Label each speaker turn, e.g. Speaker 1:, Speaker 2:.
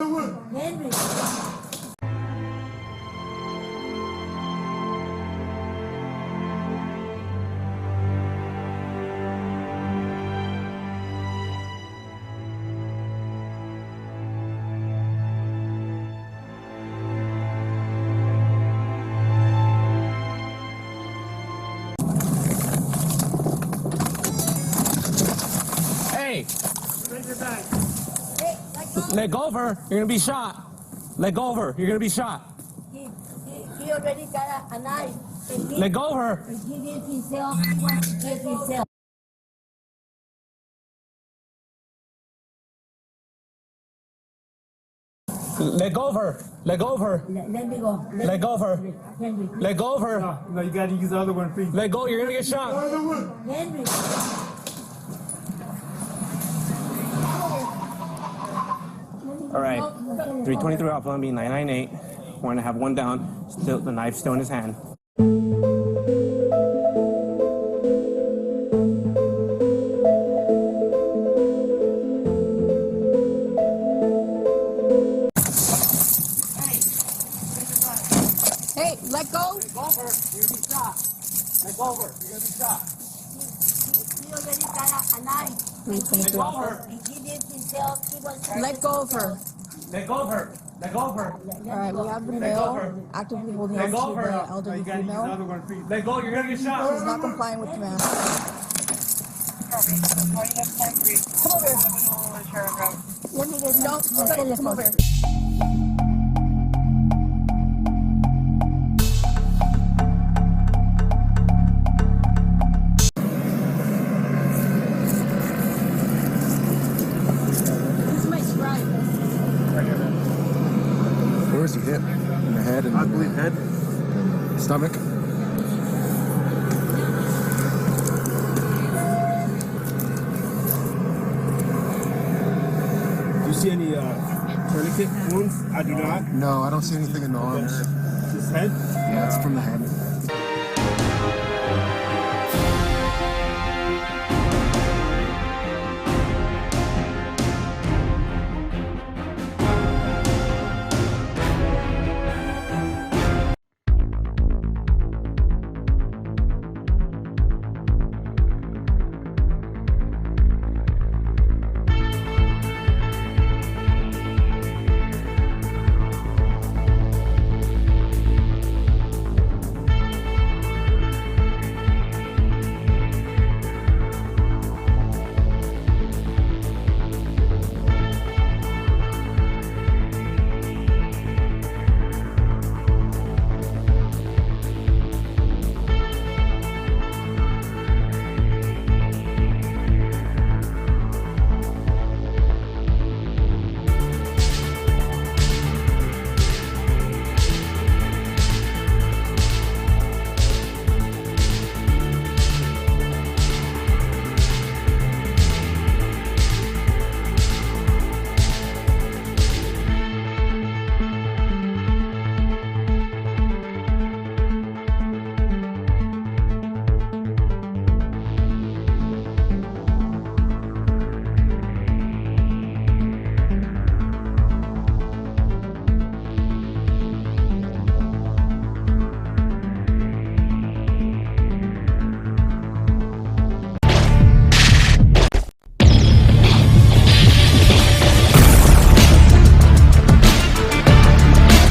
Speaker 1: Henry.
Speaker 2: Hey,
Speaker 1: Bring your bag.
Speaker 2: leg over. You're gonna be shot. Leg over. You're gonna be shot.
Speaker 1: He already got a knife.
Speaker 2: Leg over.
Speaker 1: He did himself. He wants to get himself.
Speaker 2: Leg over. Leg over.
Speaker 1: Let me go.
Speaker 2: Leg over.
Speaker 1: Henry.
Speaker 2: Leg over.
Speaker 3: No, you gotta use the other one, please.
Speaker 2: Leg go. You're gonna get shot.
Speaker 1: Henry.
Speaker 2: All right. 323 off on me. 998. We're gonna have one down. Still, the knife's still in his hand.
Speaker 4: Hey, let go.
Speaker 2: Leg over. You're gonna be shot. Leg over. You're gonna be shot.
Speaker 1: He already got a knife.
Speaker 2: Leg over.
Speaker 1: He did himself. He wants to
Speaker 4: Let go of her.
Speaker 2: Leg over. Leg over.
Speaker 4: All right, we have the
Speaker 2: Leg
Speaker 4: male
Speaker 2: over.
Speaker 4: actively holding
Speaker 2: Leg
Speaker 4: on to
Speaker 2: over.
Speaker 4: the
Speaker 3: No,
Speaker 4: elderly
Speaker 3: you gotta use the other
Speaker 4: female.
Speaker 3: one, please.
Speaker 2: Leg go. You're gonna get
Speaker 4: She's
Speaker 2: shot.
Speaker 4: not complying with command.
Speaker 1: Let me get
Speaker 4: No, come over here. This is my scribe.
Speaker 5: Where is he hit? In the head and
Speaker 3: I believe head.
Speaker 5: stomach?
Speaker 3: Do you see any tourniquet wounds? I do not.
Speaker 5: No, I don't see anything in the arms.
Speaker 3: His head?
Speaker 5: Yeah, it's from the head.